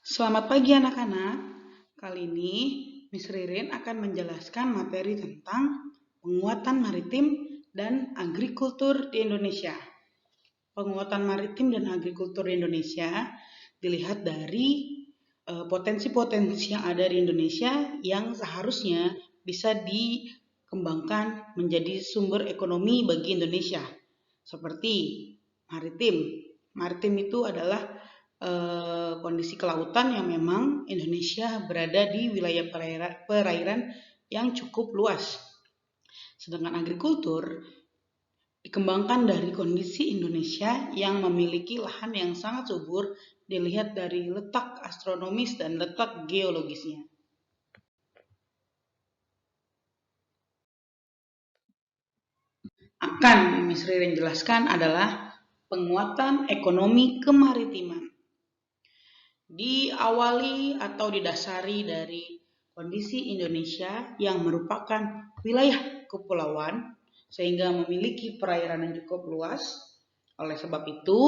Selamat pagi anak-anak. Kali ini Miss Ririn akan menjelaskan materi tentang penguatan maritim dan agrikultur di Indonesia. Penguatan maritim dan agrikultur di Indonesia dilihat dari potensi-potensi yang ada di Indonesia yang seharusnya bisa dikembangkan menjadi sumber ekonomi bagi Indonesia. Seperti maritim. Maritim itu adalah kondisi kelautan yang memang Indonesia berada di wilayah perairan yang cukup luas. Sedangkan agrikultur dikembangkan dari kondisi Indonesia yang memiliki lahan yang sangat subur dilihat dari letak astronomis dan letak geologisnya. Akan Miss Ririn jelaskan adalah penguatan ekonomi kemaritiman. Diawali atau didasari dari kondisi Indonesia yang merupakan wilayah kepulauan sehingga memiliki perairan yang cukup luas. Oleh sebab itu,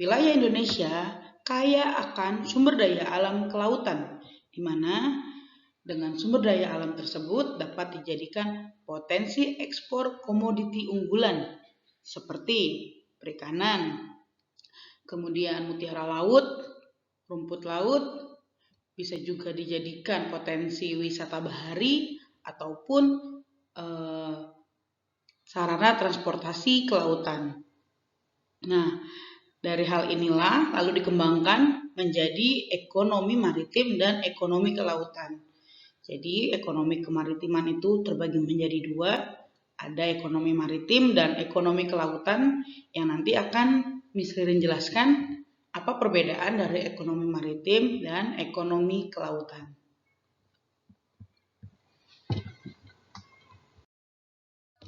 wilayah Indonesia kaya akan sumber daya alam kelautan, di mana dengan sumber daya alam tersebut dapat dijadikan potensi ekspor komoditi unggulan seperti perikanan, kemudian mutiara laut, rumput laut, bisa juga dijadikan potensi wisata bahari ataupun sarana transportasi kelautan. Nah, dari hal inilah lalu dikembangkan menjadi ekonomi maritim dan ekonomi kelautan. Jadi ekonomi kemaritiman itu terbagi menjadi dua, ada ekonomi maritim dan ekonomi kelautan yang nanti akan Miss Ririn jelaskan apa perbedaan dari ekonomi maritim dan ekonomi kelautan.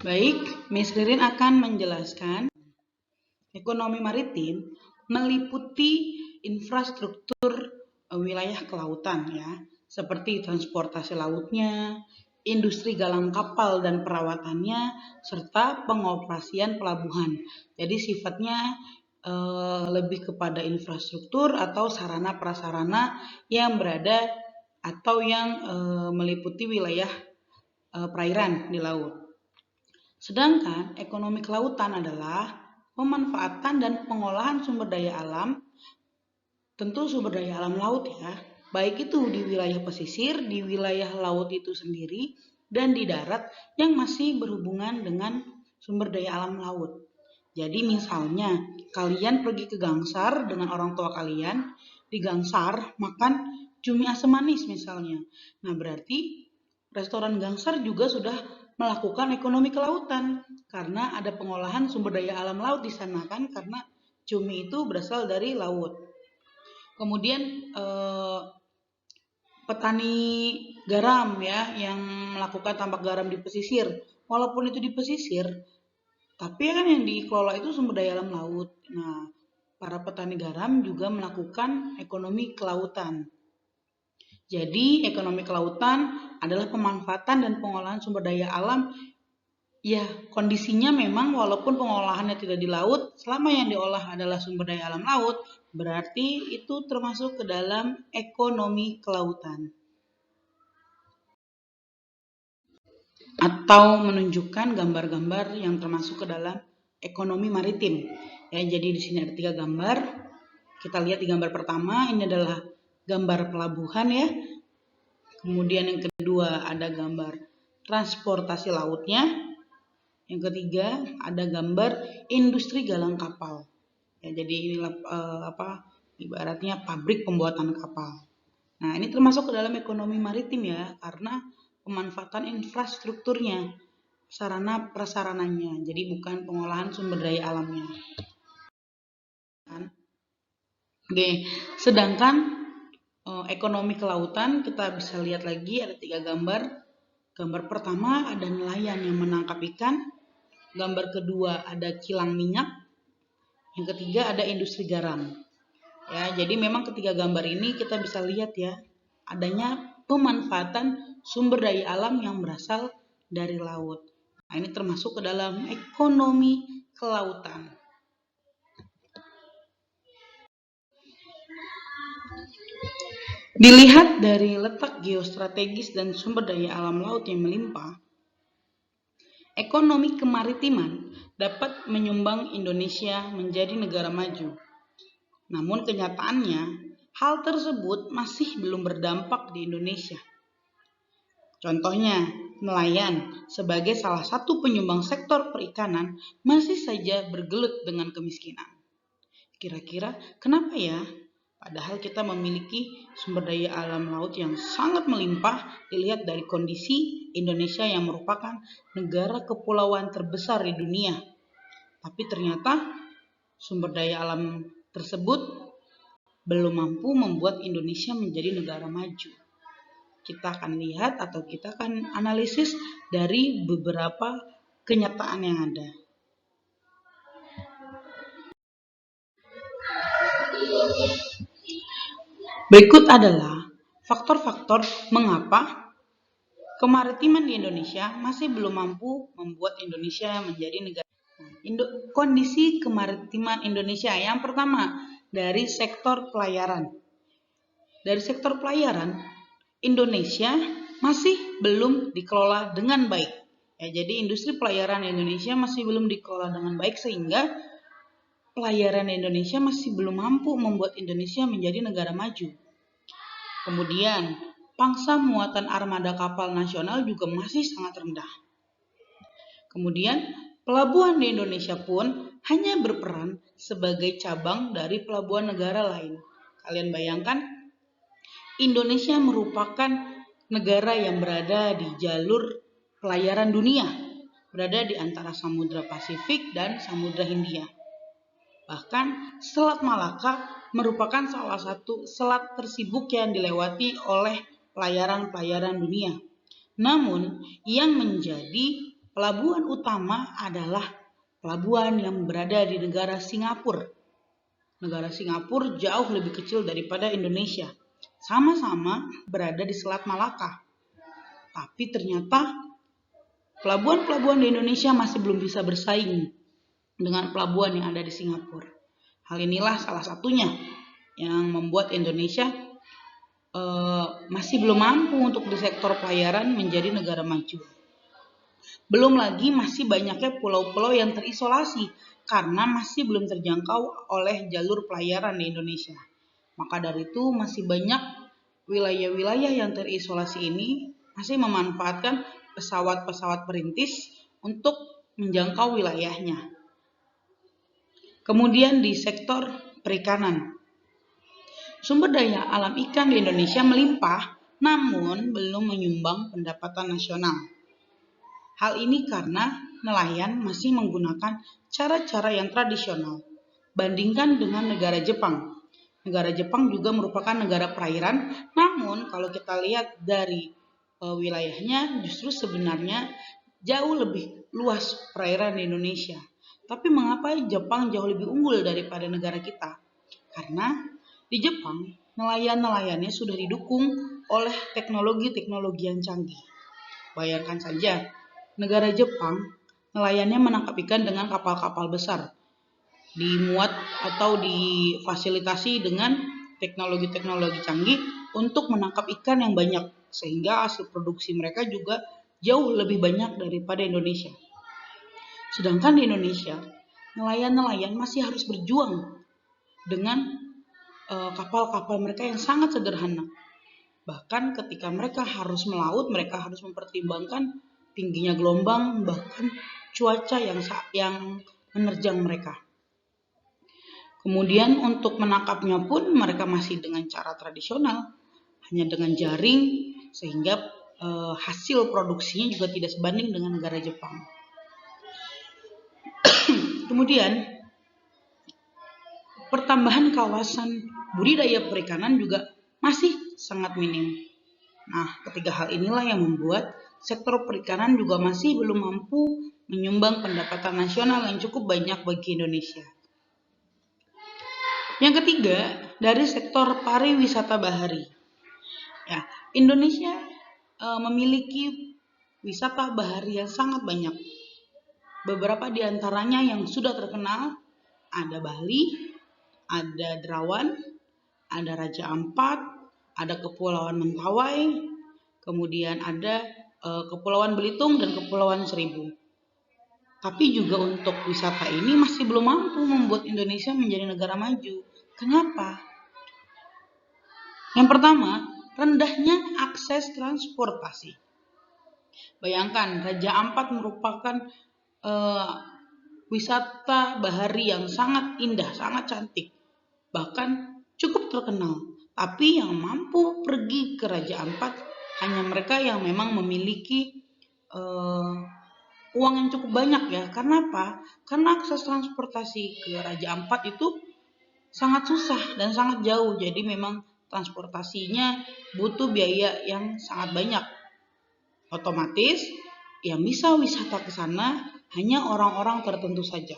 Baik, Miss Ririn akan menjelaskan ekonomi maritim meliputi infrastruktur wilayah kelautan ya, seperti transportasi lautnya, industri galang kapal dan perawatannya, serta pengoperasian pelabuhan. Jadi sifatnya lebih kepada infrastruktur atau sarana prasarana yang berada atau yang meliputi wilayah perairan di laut. Sedangkan ekonomi kelautan adalah pemanfaatan dan pengolahan sumber daya alam, tentu sumber daya alam laut ya, baik itu di wilayah pesisir, di wilayah laut itu sendiri, dan di darat yang masih berhubungan dengan sumber daya alam laut. Jadi misalnya kalian pergi ke Gangsar dengan orang tua kalian, di Gangsar makan cumi asam manis misalnya. Nah berarti restoran Gangsar juga sudah melakukan ekonomi kelautan karena ada pengolahan sumber daya alam laut di sana kan, karena cumi itu berasal dari laut. Kemudian petani garam ya yang melakukan tambak garam di pesisir, walaupun itu di pesisir, tapi kan yang dikelola itu sumber daya alam laut. Nah, para petani garam juga melakukan ekonomi kelautan. Jadi, ekonomi kelautan adalah pemanfaatan dan pengolahan sumber daya alam. Ya, kondisinya memang walaupun pengolahannya tidak di laut, selama yang diolah adalah sumber daya alam laut, berarti itu termasuk ke dalam ekonomi kelautan. Atau menunjukkan gambar-gambar yang termasuk ke dalam ekonomi maritim. Ya, jadi di sini ada 3 gambar. Kita lihat di gambar pertama, ini adalah gambar pelabuhan ya. Kemudian yang kedua ada gambar transportasi lautnya. Yang ketiga ada gambar industri galang kapal. Ya, jadi inilah ibaratnya pabrik pembuatan kapal. Nah, ini termasuk ke dalam ekonomi maritim ya, karena pemanfaatan infrastrukturnya, sarana prasarananya, jadi bukan pengolahan sumber daya alamnya. Oke, sedangkan ekonomi kelautan kita bisa lihat lagi ada 3 gambar. Gambar pertama ada nelayan yang menangkap ikan, gambar kedua ada kilang minyak, yang ketiga ada industri garam. Ya, jadi memang ketiga gambar ini kita bisa lihat ya, adanya pemanfaatan sumber daya alam yang berasal dari laut. Nah, ini termasuk ke dalam ekonomi kelautan. Dilihat dari letak geostrategis dan sumber daya alam laut yang melimpah, ekonomi kemaritiman dapat menyumbang Indonesia menjadi negara maju. Namun kenyataannya, hal tersebut masih belum berdampak di Indonesia. Contohnya, nelayan sebagai salah satu penyumbang sektor perikanan masih saja bergelut dengan kemiskinan. Kira-kira kenapa ya? Padahal kita memiliki sumber daya alam laut yang sangat melimpah dilihat dari kondisi Indonesia yang merupakan negara kepulauan terbesar di dunia. Tapi ternyata sumber daya alam tersebut belum mampu membuat Indonesia menjadi negara maju. Kita akan lihat atau kita akan analisis dari beberapa kenyataan yang ada. Berikut adalah faktor-faktor mengapa kemaritiman di Indonesia masih belum mampu membuat Indonesia menjadi negara. Kondisi kemaritiman Indonesia yang pertama dari sektor pelayaran. Dari sektor pelayaran, Indonesia masih belum dikelola dengan baik. Jadi industri pelayaran Indonesia masih belum dikelola dengan baik sehingga pelayaran Indonesia masih belum mampu membuat Indonesia menjadi negara maju. Kemudian, pangsa muatan armada kapal nasional juga masih sangat rendah. Kemudian, pelabuhan di Indonesia pun hanya berperan sebagai cabang dari pelabuhan negara lain. Kalian bayangkan, Indonesia merupakan negara yang berada di jalur pelayaran dunia, berada di antara Samudra Pasifik dan Samudra Hindia. Bahkan Selat Malaka merupakan salah satu selat tersibuk yang dilewati oleh pelayaran-pelayaran dunia. Namun, yang menjadi pelabuhan utama adalah pelabuhan yang berada di negara Singapura. Negara Singapura jauh lebih kecil daripada Indonesia. Sama-sama berada di Selat Malaka. Tapi ternyata pelabuhan-pelabuhan di Indonesia masih belum bisa bersaing dengan pelabuhan yang ada di Singapura. Hal inilah salah satunya yang membuat Indonesia masih belum mampu untuk di sektor pelayaran menjadi negara maju. Belum lagi masih banyaknya pulau-pulau yang terisolasi karena masih belum terjangkau oleh jalur pelayaran di Indonesia. Maka dari itu masih banyak wilayah-wilayah yang terisolasi ini masih memanfaatkan pesawat-pesawat perintis untuk menjangkau wilayahnya. Kemudian di sektor perikanan. Sumber daya alam ikan di Indonesia melimpah, namun belum menyumbang pendapatan nasional. Hal ini karena nelayan masih menggunakan cara-cara yang tradisional. Bandingkan dengan negara Jepang. Negara Jepang juga merupakan negara perairan, namun kalau kita lihat dari wilayahnya justru sebenarnya jauh lebih luas perairan di Indonesia. Tapi mengapa Jepang jauh lebih unggul daripada negara kita? Karena di Jepang, nelayan-nelayannya sudah didukung oleh teknologi-teknologi yang canggih. Bayangkan saja, negara Jepang, nelayannya menangkap ikan dengan kapal-kapal besar. Dimuat atau difasilitasi dengan teknologi-teknologi canggih untuk menangkap ikan yang banyak. Sehingga hasil produksi mereka juga jauh lebih banyak daripada Indonesia. Sedangkan di Indonesia, nelayan-nelayan masih harus berjuang dengan kapal-kapal mereka yang sangat sederhana. Bahkan ketika mereka harus melaut, mereka harus mempertimbangkan tingginya gelombang, bahkan cuaca yang menerjang mereka. Kemudian untuk menangkapnya pun mereka masih dengan cara tradisional, hanya dengan jaring, sehingga hasil produksinya juga tidak sebanding dengan negara Jepang. Kemudian, pertambahan kawasan budidaya perikanan juga masih sangat minim. Nah, ketiga hal inilah yang membuat sektor perikanan juga masih belum mampu menyumbang pendapatan nasional yang cukup banyak bagi Indonesia. Yang ketiga, dari sektor pariwisata bahari. Ya, Indonesia memiliki wisata bahari yang sangat banyak. Beberapa di antaranya yang sudah terkenal ada Bali, ada Derawan, ada Raja Ampat, ada Kepulauan Mentawai, kemudian ada Kepulauan Belitung dan Kepulauan Seribu. Tapi juga untuk wisata ini masih belum mampu membuat Indonesia menjadi negara maju. Kenapa? Yang pertama, rendahnya akses transportasi. Bayangkan, Raja Ampat merupakan wisata bahari yang sangat indah, sangat cantik, bahkan cukup terkenal. Tapi yang mampu pergi ke Raja Ampat hanya mereka yang memang memiliki uang yang cukup banyak ya. Karena apa? Karena akses transportasi ke Raja Ampat itu sangat susah dan sangat jauh. Jadi memang transportasinya butuh biaya yang sangat banyak. Otomatis yang bisa wisata ke sana hanya orang-orang tertentu saja.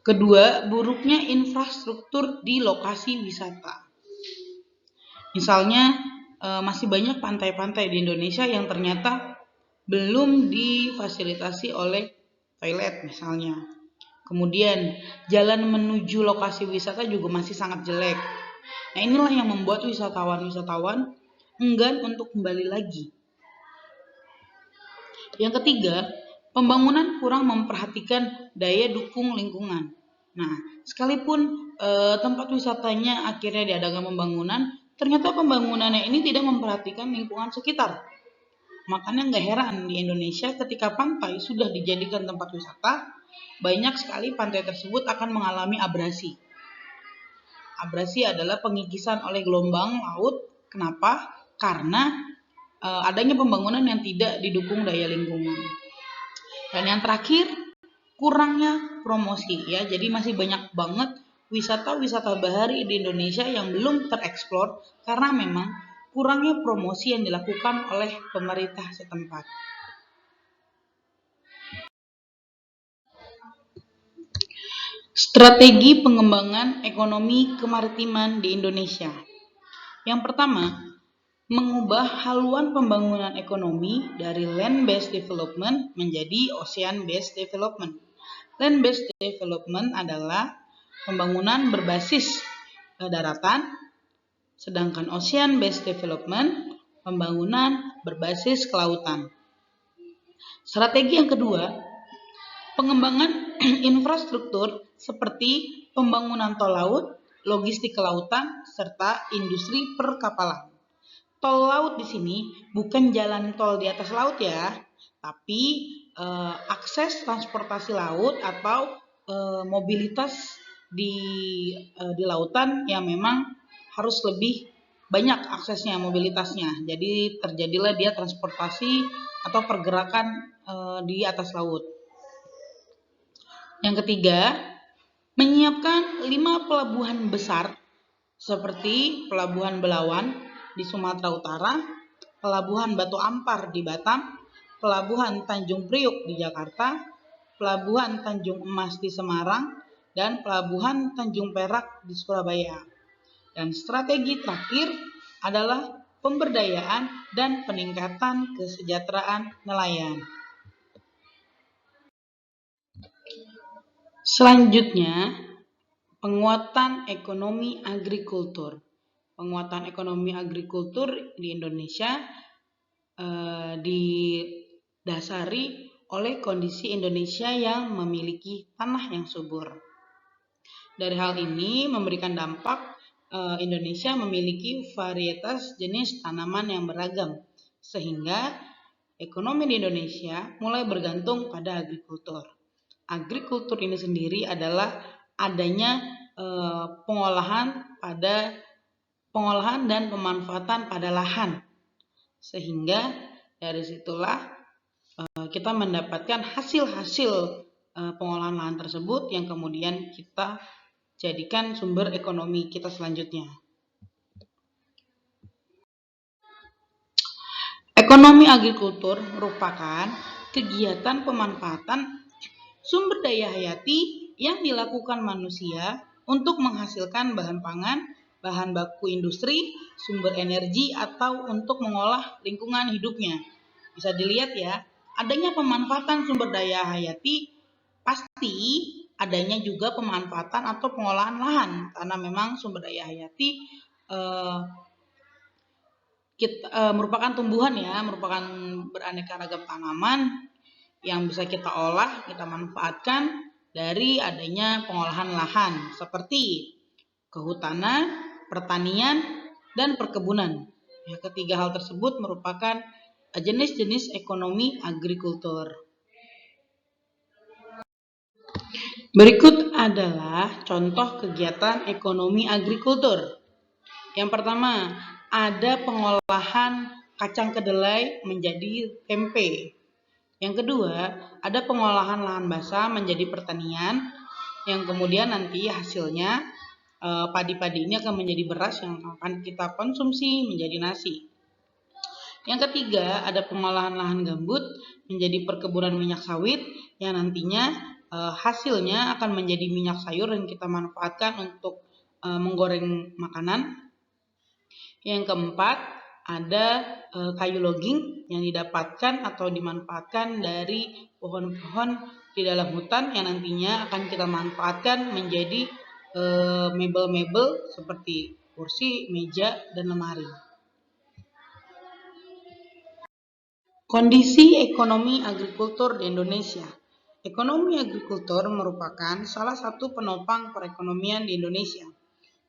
Kedua, buruknya infrastruktur di lokasi wisata. Misalnya masih banyak pantai-pantai di Indonesia yang ternyata belum difasilitasi oleh toilet misalnya. Kemudian jalan menuju lokasi wisata juga masih sangat jelek. Nah, inilah yang membuat wisatawan-wisatawan enggan untuk kembali lagi. Yang ketiga, pembangunan kurang memperhatikan daya dukung lingkungan. Nah, sekalipun tempat wisatanya akhirnya diadakan pembangunan, ternyata pembangunannya ini tidak memperhatikan lingkungan sekitar. Makanya nggak heran di Indonesia ketika pantai sudah dijadikan tempat wisata, banyak sekali pantai tersebut akan mengalami abrasi. Abrasi adalah pengikisan oleh gelombang laut. Kenapa? Karena adanya pembangunan yang tidak didukung daya lingkungan. Dan yang terakhir, kurangnya promosi ya. Jadi masih banyak banget wisata-wisata bahari di Indonesia yang belum tereksplor karena memang kurangnya promosi yang dilakukan oleh pemerintah setempat. Strategi pengembangan ekonomi kemaritiman di Indonesia. Yang pertama, mengubah haluan pembangunan ekonomi dari land-based development menjadi ocean-based development. Land-based development adalah pembangunan berbasis daratan, sedangkan ocean-based development pembangunan berbasis kelautan. Strategi yang kedua, pengembangan infrastruktur seperti pembangunan tol laut, logistik kelautan, serta industri perkapalan. Tol laut di sini bukan jalan tol di atas laut ya, tapi akses transportasi laut atau mobilitas di lautan yang memang harus lebih banyak aksesnya, mobilitasnya. Jadi terjadilah dia transportasi atau pergerakan di atas laut. Yang ketiga, menyiapkan 5 pelabuhan besar seperti Pelabuhan Belawan di Sumatera Utara, Pelabuhan Batu Ampar di Batam, Pelabuhan Tanjung Priuk di Jakarta, Pelabuhan Tanjung Emas di Semarang, dan Pelabuhan Tanjung Perak di Surabaya. Dan strategi terakhir adalah pemberdayaan dan peningkatan kesejahteraan nelayan. Selanjutnya, penguatan ekonomi agrikultur. Penguatan ekonomi agrikultur di Indonesia didasari oleh kondisi Indonesia yang memiliki tanah yang subur. Dari hal ini memberikan dampak Indonesia memiliki varietas jenis tanaman yang beragam, sehingga ekonomi di Indonesia mulai bergantung pada agrikultur. Agrikultur ini sendiri adalah adanya pengolahan dan pemanfaatan pada lahan, sehingga dari situlah kita mendapatkan hasil-hasil pengolahan lahan tersebut yang kemudian kita jadikan sumber ekonomi kita selanjutnya. Ekonomi agrikultur merupakan kegiatan pemanfaatan sumber daya hayati yang dilakukan manusia untuk menghasilkan bahan pangan, bahan baku industri, sumber energi, atau untuk mengolah lingkungan hidupnya. Bisa dilihat ya, adanya pemanfaatan sumber daya hayati pasti adanya juga pemanfaatan atau pengolahan lahan, karena memang sumber daya hayati merupakan tumbuhan ya, merupakan beraneka ragam tanaman yang bisa kita olah, kita manfaatkan dari adanya pengolahan lahan seperti kehutanan, pertanian, dan perkebunan. Ya, ketiga hal tersebut merupakan jenis-jenis ekonomi agrikultur. Berikut adalah contoh kegiatan ekonomi agrikultur. Yang pertama, ada pengolahan kacang kedelai menjadi tempe. Yang kedua, ada pengolahan lahan basah menjadi pertanian, yang kemudian nanti hasilnya padi-padi ini akan menjadi beras yang akan kita konsumsi menjadi nasi. Yang ketiga, ada pengolahan lahan gambut menjadi perkebunan minyak sawit yang nantinya hasilnya akan menjadi minyak sayur yang kita manfaatkan untuk menggoreng makanan. Yang keempat, ada kayu logging yang didapatkan atau dimanfaatkan dari pohon-pohon di dalam hutan yang nantinya akan kita manfaatkan menjadi mebel-mebel seperti kursi, meja, dan lemari. Kondisi ekonomi agrikultur di Indonesia. Ekonomi agrikultur merupakan salah satu penopang perekonomian di Indonesia.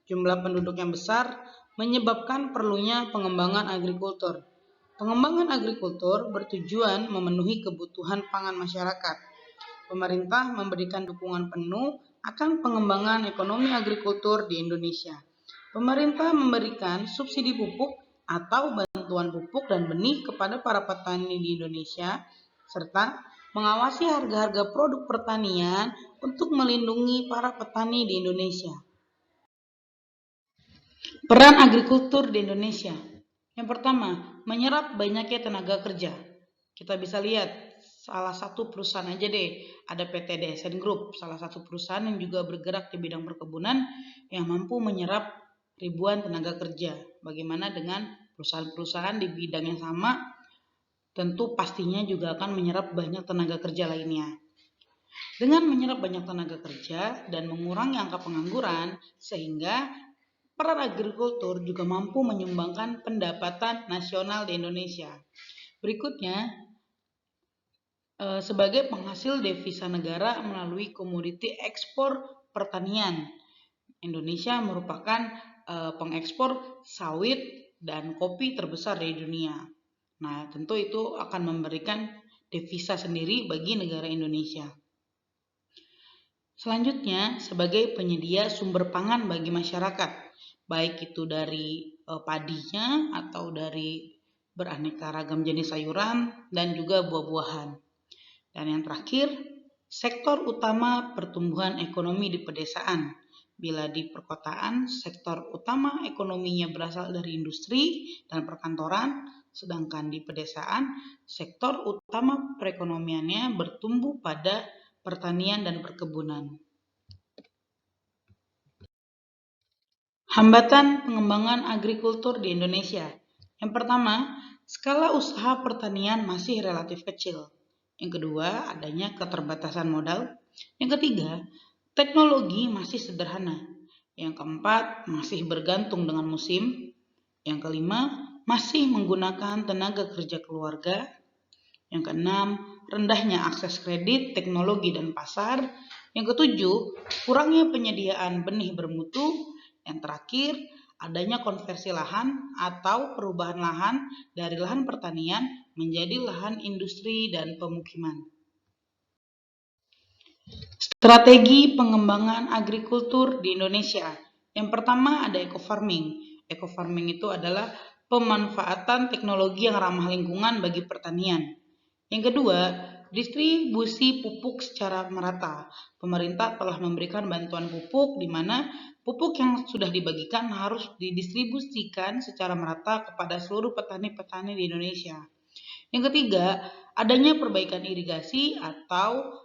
Jumlah penduduk yang besar menyebabkan perlunya pengembangan agrikultur. Pengembangan agrikultur bertujuan memenuhi kebutuhan pangan masyarakat. Pemerintah memberikan dukungan penuh akan pengembangan ekonomi agrikultur di Indonesia. Pemerintah memberikan subsidi pupuk atau bantuan pupuk dan benih kepada para petani di Indonesia, serta mengawasi harga-harga produk pertanian untuk melindungi para petani di Indonesia. Peran agrikultur di Indonesia. Yang pertama, menyerap banyaknya tenaga kerja. Kita bisa lihat salah satu perusahaan aja deh, ada PT DSN Group, salah satu perusahaan yang juga bergerak di bidang perkebunan yang mampu menyerap ribuan tenaga kerja. Bagaimana dengan perusahaan-perusahaan di bidang yang sama, tentu pastinya juga akan menyerap banyak tenaga kerja lainnya. Dengan menyerap banyak tenaga kerja dan mengurangi angka pengangguran, sehingga peran agrikultur juga mampu menyumbangkan pendapatan nasional di Indonesia. Berikutnya, sebagai penghasil devisa negara melalui komoditi ekspor pertanian. Indonesia merupakan pengekspor sawit dan kopi terbesar di dunia. Nah, tentu itu akan memberikan devisa sendiri bagi negara Indonesia. Selanjutnya, sebagai penyedia sumber pangan bagi masyarakat, baik itu dari padinya atau dari beraneka ragam jenis sayuran dan juga buah-buahan. Dan yang terakhir, sektor utama pertumbuhan ekonomi di pedesaan. Bila di perkotaan, sektor utama ekonominya berasal dari industri dan perkantoran, sedangkan di pedesaan, sektor utama perekonomiannya bertumbuh pada pertanian dan perkebunan. Hambatan pengembangan agrikultur di Indonesia. Yang pertama, skala usaha pertanian masih relatif kecil. Yang kedua, adanya keterbatasan modal. Yang ketiga, teknologi masih sederhana. Yang keempat, masih bergantung dengan musim. Yang kelima, masih menggunakan tenaga kerja keluarga. Yang keenam, rendahnya akses kredit, teknologi, dan pasar. Yang ketujuh, kurangnya penyediaan benih bermutu. Yang terakhir, adanya konversi lahan atau perubahan lahan dari lahan pertanian menjadi lahan industri dan pemukiman. Strategi pengembangan agrikultur di Indonesia. Yang pertama ada eco-farming. Eco-farming itu adalah pemanfaatan teknologi yang ramah lingkungan bagi pertanian. Yang kedua, distribusi pupuk secara merata. Pemerintah telah memberikan bantuan pupuk di mana pupuk yang sudah dibagikan harus didistribusikan secara merata kepada seluruh petani-petani di Indonesia. Yang ketiga, adanya perbaikan irigasi atau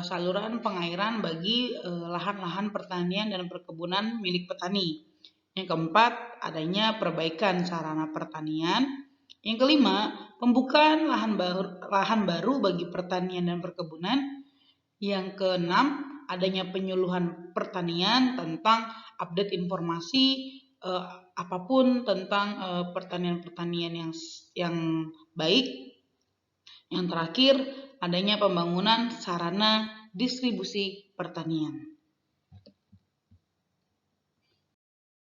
saluran pengairan bagi lahan-lahan pertanian dan perkebunan milik petani. Yang keempat, adanya perbaikan sarana pertanian. Yang kelima, pembukaan lahan baru bagi pertanian dan perkebunan. Yang keenam, adanya penyuluhan pertanian tentang update informasi apapun tentang pertanian-pertanian yang baik. Yang terakhir, adanya pembangunan sarana distribusi pertanian.